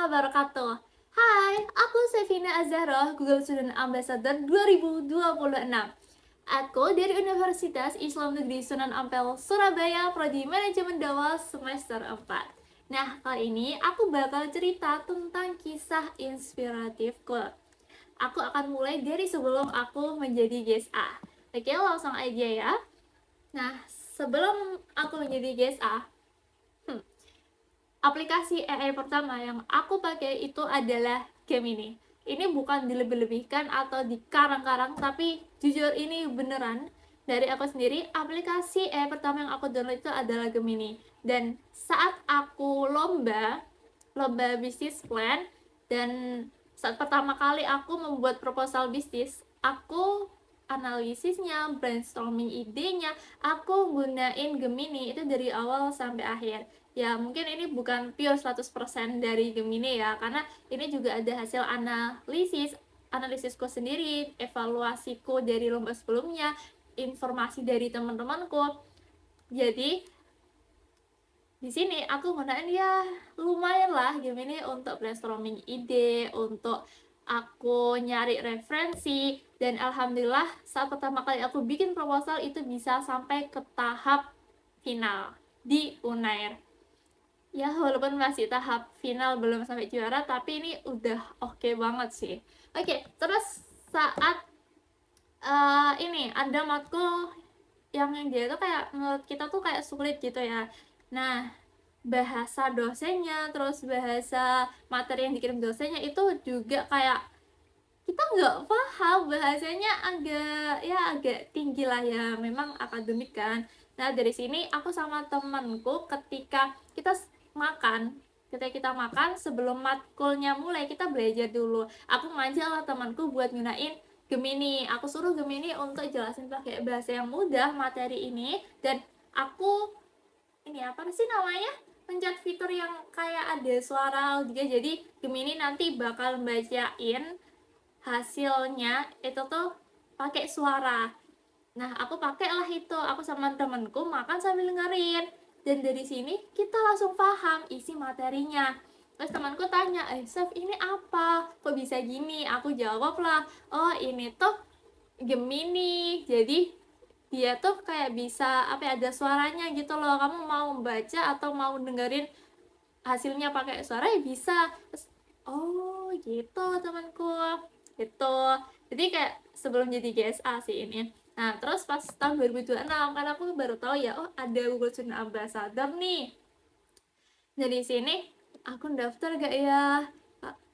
wabarakatuh. Hai, aku Sevina Azahra, Google Student Ambassador 2026. Aku dari Universitas Islam Negeri Sunan Ampel, Surabaya, Prodi Manajemen Dakwah semester 4. Nah, kali ini aku bakal cerita tentang kisah inspiratifku. Aku akan mulai dari sebelum aku menjadi GSA. Oke, langsung aja ya. Nah, sebelum aku menjadi GSA, aplikasi AI pertama yang aku pakai itu adalah Gemini. Ini bukan dilebih-lebihkan atau dikarang-karang, tapi jujur ini beneran dari aku sendiri. Aplikasi AI pertama yang aku download itu adalah Gemini. Dan saat aku lomba bisnis plan, dan saat pertama kali aku membuat proposal bisnis, aku analisisnya, brainstorming idenya, aku gunain Gemini itu dari awal sampai akhir. Ya mungkin ini bukan pure 100% dari Gemini ya, karena ini juga ada hasil analisisku sendiri, evaluasiku dari lomba sebelumnya, informasi dari teman-temanku. Jadi di sini aku gunain ya lumayan lah Gemini untuk brainstorming ide, untuk aku nyari referensi, dan alhamdulillah saat pertama kali aku bikin proposal itu bisa sampai ke tahap final di Unair. Ya walaupun masih tahap final belum sampai juara, tapi ini udah oke banget sih. Oke, terus saat ini ada matkul yang dia tuh kayak menurut kita tuh kayak sulit gitu ya. Nah, bahasa dosennya, terus bahasa materi yang dikirim dosennya itu juga kayak kita nggak paham, bahasanya agak tinggi lah ya, memang akademik kan. Nah dari sini aku sama temanku ketika kita makan sebelum matkulnya mulai, kita belajar dulu. Aku ngajak lah temanku buat gunain Gemini, aku suruh Gemini untuk jelasin pakai bahasa yang mudah materi ini. Dan aku ini apa sih namanya, pencet fitur yang kayak ada suara juga, jadi Gemini nanti bakal bacain hasilnya itu tuh pakai suara. Nah aku pakailah itu, aku sama temenku makan sambil dengerin, dan dari sini kita langsung paham isi materinya. Terus temanku tanya, Chef ini apa, kok bisa gini? Aku jawab lah, oh ini tuh Gemini, jadi dia tuh kayak bisa ada suaranya gitu loh, kamu mau baca atau mau dengerin hasilnya pakai suara ya bisa. Terus, oh gitu temanku itu. Jadi kayak sebelum jadi GSA sih ini. Nah terus pas tahun 2026 kan aku baru tahu ya, oh ada Google Student Ambassador nih. Jadi sini aku daftar gak ya.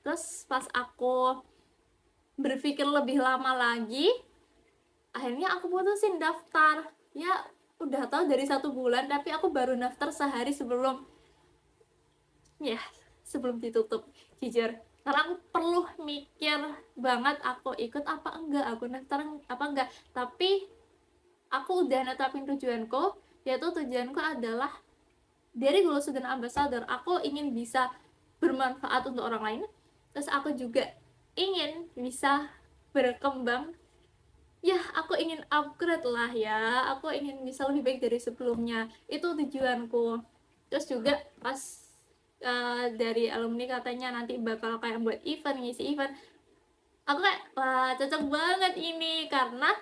Terus pas aku berpikir lebih lama lagi, akhirnya aku putusin daftar. Ya udah tahu dari 1 bulan, tapi aku baru daftar sehari sebelum ditutup, jujur. Karena aku perlu mikir banget, aku ikut apa enggak, aku daftar apa enggak. Tapi aku udah netapin tujuanku, yaitu tujuanku adalah dari Google Student Ambassador aku ingin bisa bermanfaat untuk orang lain. Terus aku juga ingin bisa berkembang. Ya aku ingin upgrade lah ya, aku ingin bisa lebih baik dari sebelumnya, itu tujuanku. Terus juga pas dari alumni katanya nanti bakal kayak buat event, ngisi event, aku kayak wah cocok banget ini, karena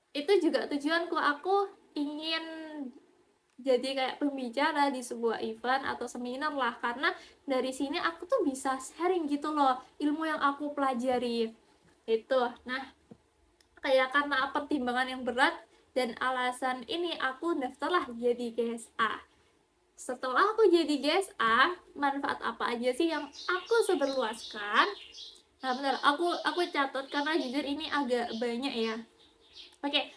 itu juga tujuanku. Aku ingin jadi kayak pembicara di sebuah event atau seminar lah, karena dari sini aku tuh bisa sharing gitu loh ilmu yang aku pelajari itu. Nah kayak karena pertimbangan yang berat dan alasan ini, aku daftarlah jadi GSA. Setelah aku jadi GSA, manfaat apa aja sih yang aku seberluaskan? Nah benar, aku catat karena jujur ini agak banyak ya. Oke,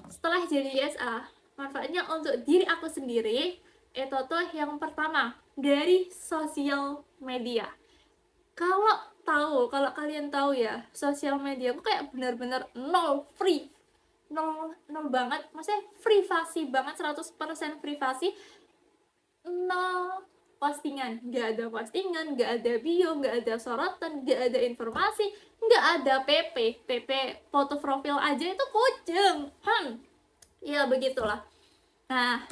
setelah jadi GSA, manfaatnya untuk diri aku sendiri itu tuh yang pertama dari sosial media. Kalau kalian tahu ya, sosial media aku kayak benar-benar nol free, nol banget, maksudnya privasi banget, 100% privasi, nol postingan, nggak ada postingan, nggak ada bio, nggak ada sorotan, nggak ada informasi, nggak ada PP foto profil aja itu kucing. Ya begitulah. Nah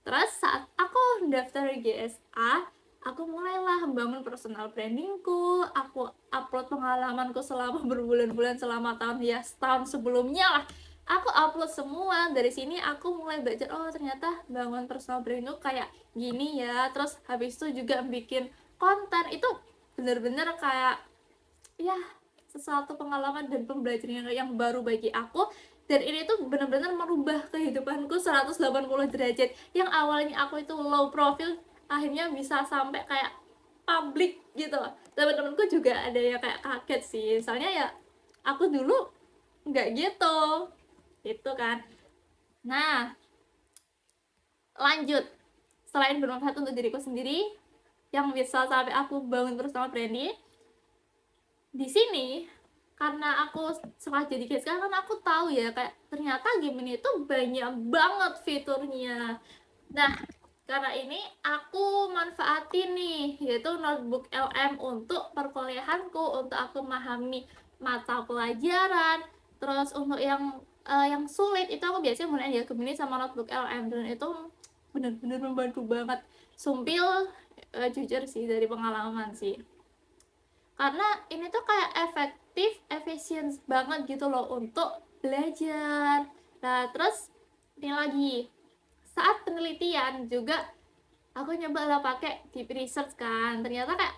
terus saat aku daftar GSA, aku mulailah membangun personal brandingku, aku upload pengalamanku selama berbulan-bulan, selama tahun, ya setahun sebelumnya lah aku upload semua. Dari sini aku mulai belajar, oh ternyata bangun personal branding tuh kayak gini ya. Terus habis itu juga bikin konten, itu bener-bener kayak ya sesuatu pengalaman dan pembelajaran yang baru bagi aku. Dan ini tuh benar-benar merubah kehidupanku 180 derajat. Yang awalnya aku itu low profile, akhirnya bisa sampai kayak public gitu. Teman-temanku juga ada yang kayak kaget sih, soalnya ya aku dulu nggak gitu, itu kan. Nah, lanjut, selain bermanfaat untuk diriku sendiri yang bisa sampai aku bangun bersama branding di sini, karena aku setelah jadi guys kan aku tahu ya kayak ternyata game ini tuh banyak banget fiturnya. Nah, karena ini aku manfaatin nih, yaitu notebook LM untuk perkuliahanku, untuk aku memahami mata pelajaran. Terus untuk yang sulit itu aku biasanya mulai ya Gemini sama notebook LM, dan itu bener-bener membantu banget. Sumpil, jujur sih dari pengalaman sih, karena ini tuh kayak efektif, efisien banget gitu loh untuk belajar. Nah terus ini lagi, saat penelitian juga aku nyoba lah pakai deep research kan, ternyata kayak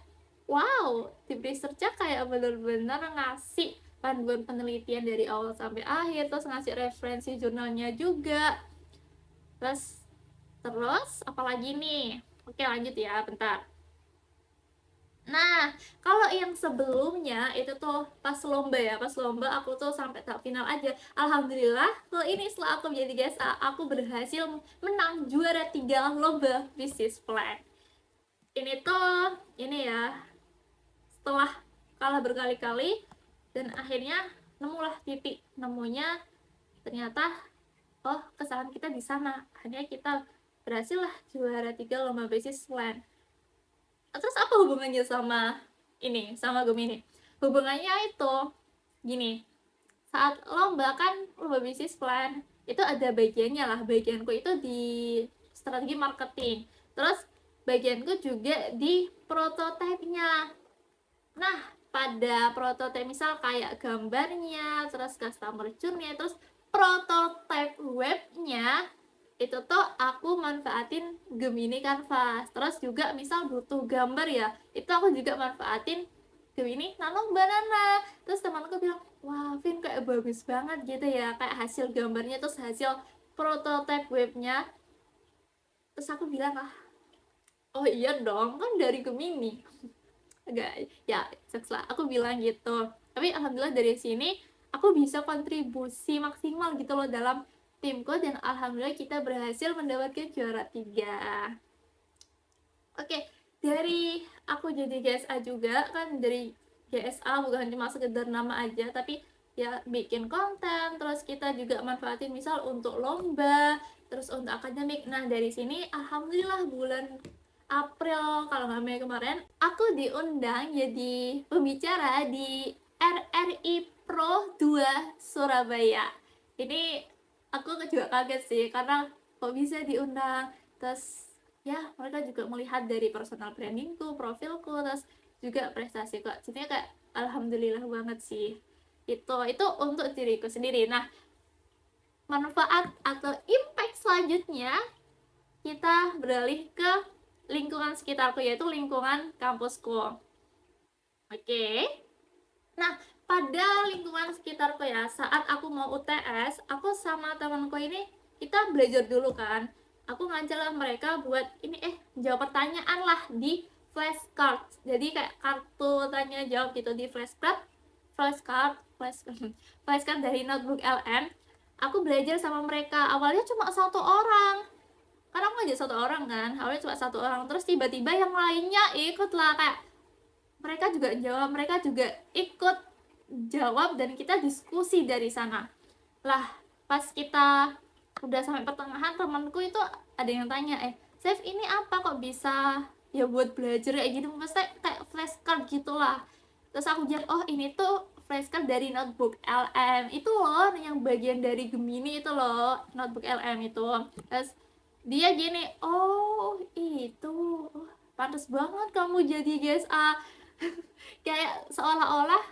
wow, deep researchnya kayak bener-bener ngasih panduan penelitian dari awal sampai akhir, terus ngasih referensi jurnalnya juga. Terus apalagi nih, oke lanjut ya bentar. Nah, kalau yang sebelumnya itu tuh pas lomba ya, pas lomba aku tuh sampai tahap final aja. Alhamdulillah, kalau ini setelah aku menjadi GSA, aku berhasil menang juara 3 lomba bisnis plan. Ini tuh, ini ya, setelah kalah berkali-kali, dan akhirnya nemulah titik nemunya, ternyata oh kesalahan kita di sana. Akhirnya kita berhasil lah juara 3 lomba bisnis plan. Terus apa hubungannya sama ini, sama Gemini? Hubungannya itu gini, saat lomba kan, lomba bisnis plan itu ada bagiannya lah, bagianku itu di strategi marketing, terus bagianku juga di prototipenya. Nah, pada prototipe misal kayak gambarnya, terus customer journey, terus prototipe webnya, itu tuh aku manfaatin Gemini Canvas. Terus juga misal butuh gambar ya, itu aku juga manfaatin Gemini Nano Banana. Terus temanku bilang, wah Vin kayak bagus banget gitu ya, kayak hasil gambarnya terus hasil prototipe webnya. Terus aku bilang, ah oh iya dong, kan dari Gemini. Agak ya seks lah aku bilang gitu. Tapi alhamdulillah dari sini aku bisa kontribusi maksimal gitu loh dalam timku, dan alhamdulillah kita berhasil mendapatkan juara 3. Oke, dari aku jadi GSA juga kan, dari GSA bukan cuma sekedar nama aja, tapi ya bikin konten, terus kita juga manfaatin misal untuk lomba, terus untuk akademik. Nah dari sini alhamdulillah bulan April kalau nggak Mei kemarin, aku diundang jadi pembicara di RRI Pro 2 Surabaya. Ini aku juga kaget sih, karena kok bisa diundang. Terus ya mereka juga melihat dari personal brandingku, profilku, terus juga prestasi kok. Jadinya kayak alhamdulillah banget sih. Itu untuk diriku sendiri. Nah, manfaat atau impact selanjutnya kita beralih ke lingkungan sekitarku, yaitu lingkungan kampusku. Oke. Nah, pada lingkungan sekitarku ya, saat aku mau UTS, aku sama temanku ini kita belajar dulu kan. Aku ngajak lah mereka buat ini jawab pertanyaan lah di flashcard. Jadi kayak kartu tanya jawab gitu di flashcard flashcard dari notebook LM. Aku belajar sama mereka. Awalnya cuma satu orang, karena aku ngajak satu orang kan, awalnya cuma satu orang. Terus tiba-tiba yang lainnya ikut lah, kayak mereka juga jawab, mereka juga ikut jawab, dan kita diskusi dari sana lah. Pas kita udah sampai pertengahan, temanku itu ada yang tanya, Chef ini apa kok bisa ya buat belajar kayak gitu, maksudnya kayak flashcard gitulah. Terus aku jawab, oh ini tuh flashcard dari notebook LM itu loh, yang bagian dari Gemini itu loh, notebook LM itu. Terus dia gini, oh itu, pantas banget kamu jadi GSA. Kayak seolah-olah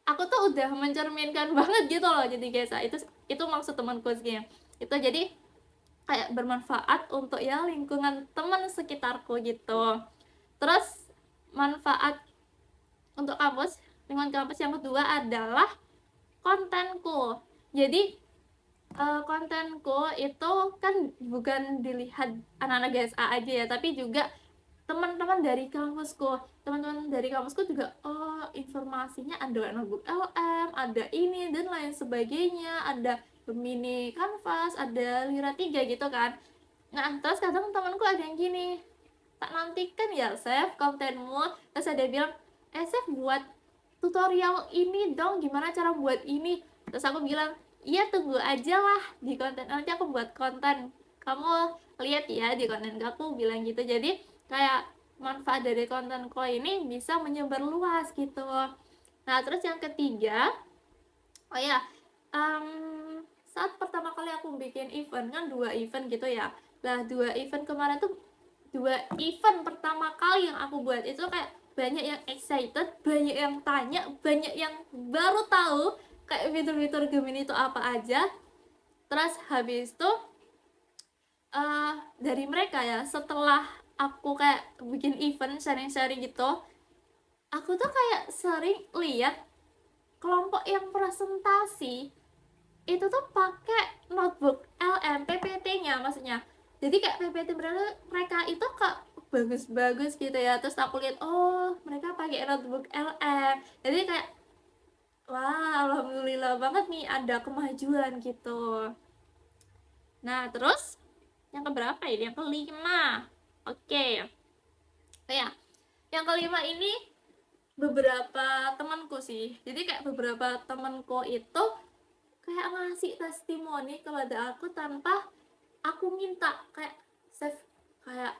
aku tuh udah mencerminkan banget gitu loh jadi GSA. Itu maksud temanku sih. Itu jadi kayak bermanfaat untuk ya lingkungan teman sekitarku gitu. Terus manfaat untuk kampus, lingkungan kampus yang kedua adalah kontenku. Jadi kontenku itu kan bukan dilihat anak-anak GSA aja ya, tapi juga teman-teman dari kampusku. Teman-teman dari kampusku juga, oh informasinya ada notebook LM, ada ini dan lain sebagainya, ada Gemini Canvas, ada Lira 3 gitu kan. Nah terus kadang temanku ada yang gini, tak nantikan ya Chef kontenmu. Terus ada bilang, Chef buat tutorial ini dong, gimana cara buat ini. Terus aku bilang, iya tunggu aja lah di konten, nanti aku buat konten, kamu lihat ya di konten aku bilang gitu. Jadi kayak manfaat dari kontenku ini bisa menyebar luas gitu. Nah terus yang ketiga, oh ya, saat pertama kali aku bikin event kan 2 event gitu ya. Lah 2 event kemarin tuh 2 event pertama kali yang aku buat itu kayak banyak yang excited, banyak yang tanya, banyak yang baru tahu kayak fitur-fitur Gemini itu apa aja. Terus habis itu dari mereka ya, setelah aku kayak bikin event sharing-sharing gitu, aku tuh kayak sering lihat kelompok yang presentasi itu tuh pakai notebook LM PPT-nya maksudnya. Jadi kayak PPT mereka itu kak bagus-bagus gitu ya. Terus aku lihat, oh mereka pakai notebook LM. Jadi kayak wah alhamdulillah banget nih ada kemajuan gitu. Nah terus yang keberapa ini? Yang kelima. Oke. Ya, yang kelima ini beberapa temanku sih. Jadi kayak beberapa temanku itu kayak ngasih testimoni kepada aku tanpa aku minta, kayak Chef kayak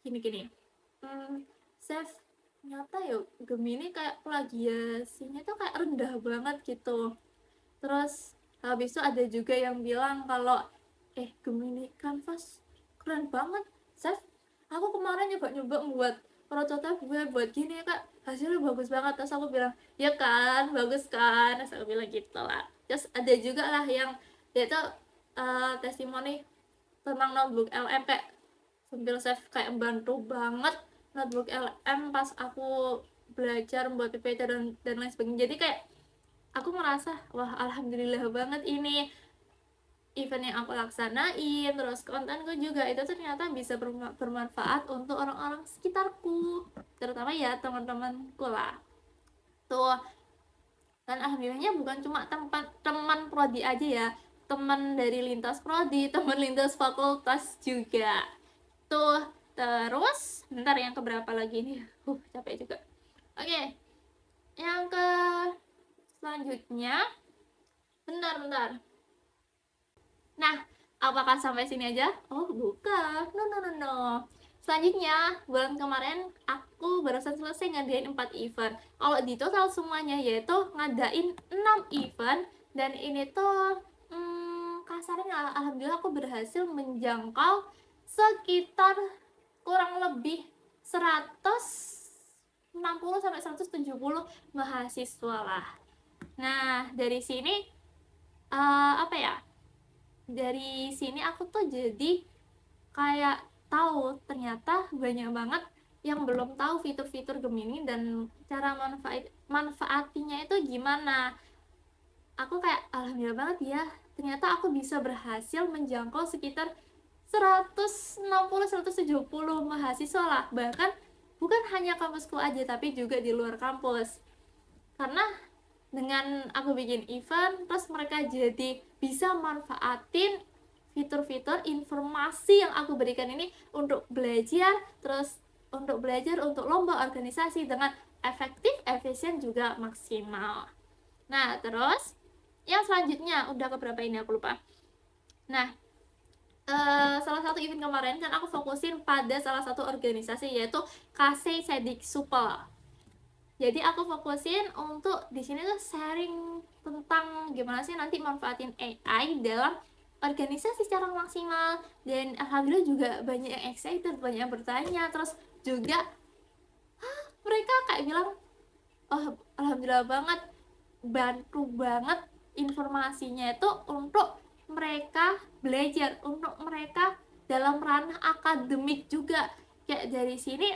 gini-gini, Chef nyata yuk Gemini kayak plagiasinya tuh kayak rendah banget gitu. Terus habis itu ada juga yang bilang kalau Gemini Canvas keren banget Chef, aku kemarin nyoba buat prototipe gue buat gini ya kak, hasilnya bagus banget. Terus aku bilang ya kan bagus kan, terus aku bilang gitu lah. Terus ada juga lah yang dia tuh testimoni tentang notebook LM, kayak sambil Chef kayak membantu banget notebook LM pas aku belajar buat PPT dan lain sebagainya. Jadi kayak aku merasa wah alhamdulillah banget ini event yang aku laksanain, terus kontenku juga itu ternyata bisa bermanfaat untuk orang-orang sekitarku, terutama ya teman-temanku lah tuh. Dan alhamdulillahnya bukan cuma teman prodi aja ya, teman dari lintas prodi, teman lintas fakultas juga tuh. Terus bentar, yang keberapa lagi nih, capek juga. Oke, yang ke selanjutnya, bentar. Nah, apakah sampai sini aja? Oh, bukan. No. Selanjutnya, bulan kemarin aku barusan selesai ngadain 4 event. Kalau di total semuanya yaitu ngadain 6 event. Dan ini tuh kasarnya alhamdulillah aku berhasil menjangkau sekitar kurang lebih 160 sampai 170 mahasiswa lah. Nah, dari sini apa ya? Dari sini aku tuh jadi kayak tahu ternyata banyak banget yang belum tahu fitur-fitur Gemini dan cara manfaatinya itu gimana. Aku kayak alhamdulillah banget ya, ternyata aku bisa berhasil menjangkau sekitar 160-170 mahasiswa lah. Bahkan bukan hanya kampusku aja tapi juga di luar kampus. Karena dengan aku bikin event, terus mereka jadi bisa manfaatin fitur-fitur informasi yang aku berikan ini untuk belajar, terus untuk lomba organisasi dengan efektif, efisien, juga maksimal. Nah, terus yang selanjutnya, udah keberapa ini aku lupa. Nah, salah satu event kemarin kan aku fokusin pada salah satu organisasi yaitu KC Sedik Supel. Jadi aku fokusin untuk di sini tuh sharing tentang gimana sih nanti manfaatin AI dalam organisasi secara maksimal. Dan alhamdulillah juga banyak yang excited, banyak yang bertanya. Terus juga mereka kayak bilang, oh alhamdulillah banget, bantu banget informasinya itu untuk mereka belajar, untuk mereka dalam ranah akademik juga. Kayak dari sini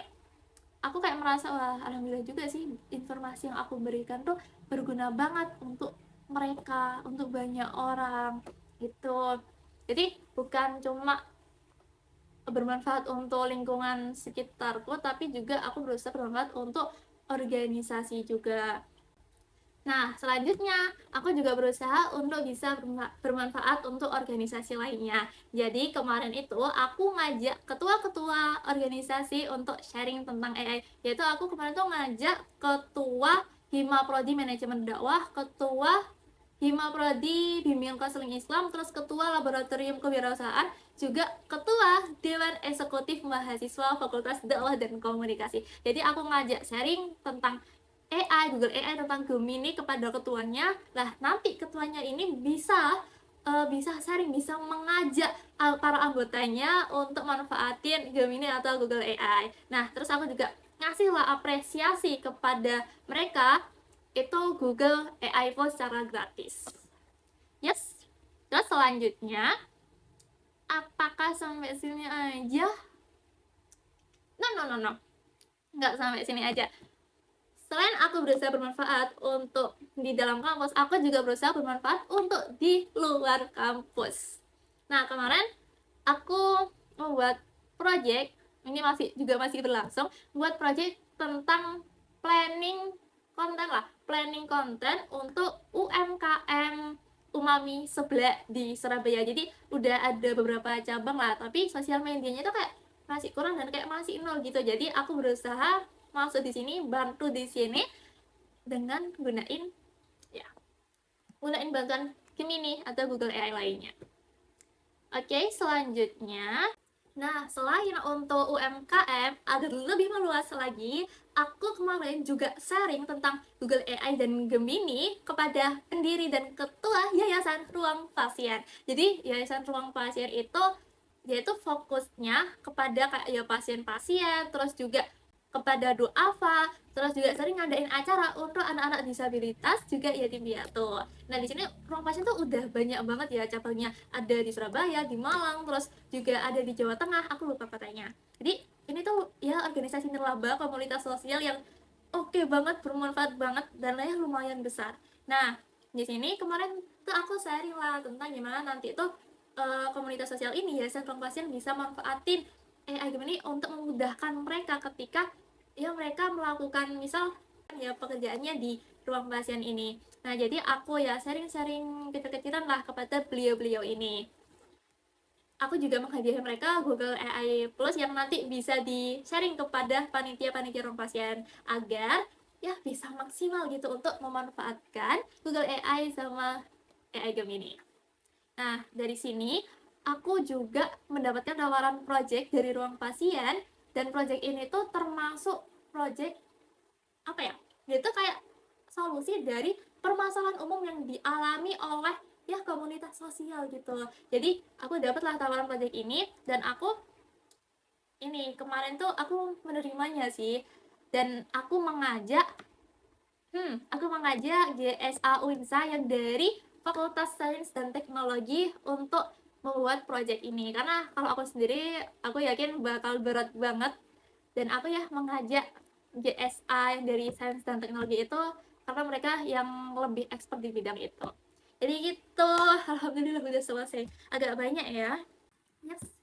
aku kayak merasa, wah alhamdulillah juga sih informasi yang aku berikan tuh berguna banget untuk mereka, untuk banyak orang gitu. Jadi bukan cuma bermanfaat untuk lingkungan sekitarku, tapi juga aku berusaha bermanfaat untuk organisasi juga. Nah, selanjutnya aku juga berusaha untuk bisa bermanfaat untuk organisasi lainnya. Jadi kemarin itu aku ngajak ketua-ketua organisasi untuk sharing tentang AI. Yaitu aku kemarin tuh ngajak ketua Hima Prodi Manajemen Dakwah, ketua Hima Prodi Bimbingan Konseling Islam, terus ketua Laboratorium Kewirausahaan, juga ketua Dewan Eksekutif Mahasiswa Fakultas Dakwah dan Komunikasi. Jadi aku ngajak sharing tentang AI, Google AI tentang Gemini kepada ketuanya. Nah, nanti ketuanya ini bisa sharing, bisa mengajak para anggotanya untuk manfaatin Gemini atau Google AI. Nah, terus aku juga ngasihlah apresiasi kepada mereka itu Google AI Post secara gratis. Yes. Terus selanjutnya, apakah sampai sini aja? No. Nggak sampai sini aja. Selain aku berusaha bermanfaat untuk di dalam kampus, aku juga berusaha bermanfaat untuk di luar kampus. Nah, kemarin aku membuat project, ini masih berlangsung, buat project tentang planning konten untuk UMKM Umami Seblak di Surabaya. Jadi udah ada beberapa cabang lah, tapi sosial medianya itu kayak masih kurang dan kayak masih nol gitu. Jadi aku berusaha masuk di sini, bantu di sini dengan gunain bantuan Gemini atau Google AI lainnya. Oke, selanjutnya, nah selain untuk UMKM agar lebih meluas lagi, aku kemarin juga sharing tentang Google AI dan Gemini kepada pendiri dan ketua Yayasan Ruang Pasien. Jadi Yayasan Ruang Pasien itu yaitu fokusnya kepada kayak ya pasien-pasien, terus juga kepada duafa, terus juga sering ngadain acara untuk anak-anak disabilitas juga yatim piatu. Nah, di sini ruang pasien tuh udah banyak banget ya cabangnya. Ada di Surabaya, di Malang, terus juga ada di Jawa Tengah, aku lupa katanya. Jadi, ini tuh ya organisasi nirlaba, komunitas sosial yang oke banget, bermanfaat banget, dan ya lumayan besar. Nah, di sini kemarin tuh aku sharing lah tentang gimana nanti tuh komunitas sosial ini ya, ruang pasien bisa manfaatin AI Gemini untuk memudahkan mereka ketika ya mereka melakukan misal ya pekerjaannya di ruang pasien ini. Nah, jadi aku ya sharing-sharing kecil-kecilan lah kepada beliau-beliau ini. Aku juga menghadiahi mereka Google AI Plus yang nanti bisa di-sharing kepada panitia-panitia ruang pasien agar ya bisa maksimal gitu untuk memanfaatkan Google AI sama AI Gemini. Nah, dari sini aku juga mendapatkan tawaran project dari ruang pasien, dan project ini tuh termasuk project apa ya? Itu kayak solusi dari permasalahan umum yang dialami oleh ya komunitas sosial gitu. Jadi aku dapatlah tawaran project ini, dan kemarin tuh aku menerimanya sih, dan aku mengajak GSA Unsa yang dari Fakultas Sains dan Teknologi untuk membuat project ini, karena kalau aku sendiri aku yakin bakal berat banget, dan aku ya mengajak GSA yang dari Sains dan Teknologi itu karena mereka yang lebih expert di bidang itu. Jadi gitu, alhamdulillah udah selesai. Agak banyak ya. Yes.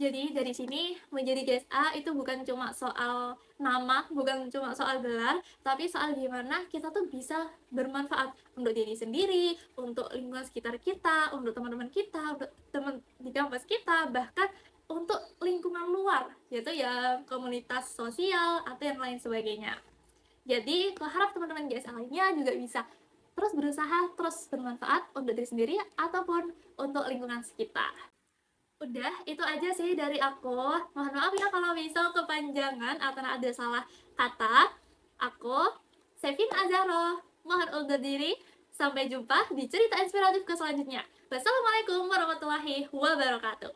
Jadi dari sini menjadi GSA itu bukan cuma soal nama, bukan cuma soal gelar, tapi soal gimana kita tuh bisa bermanfaat untuk diri sendiri, untuk lingkungan sekitar kita, untuk teman-teman kita, untuk teman di kampus kita, bahkan untuk lingkungan luar, yaitu ya komunitas sosial atau yang lain sebagainya. Jadi aku harap teman-teman GSA lainnya juga bisa terus berusaha, terus bermanfaat untuk diri sendiri ataupun untuk lingkungan sekitar. Udah, itu aja sih dari aku. Mohon maaf ya kalau misal kepanjangan atau ada salah kata. Aku, Sevin Azaro, mohon undur diri. Sampai jumpa di cerita inspiratif ke selanjutnya. Wassalamualaikum warahmatullahi wabarakatuh.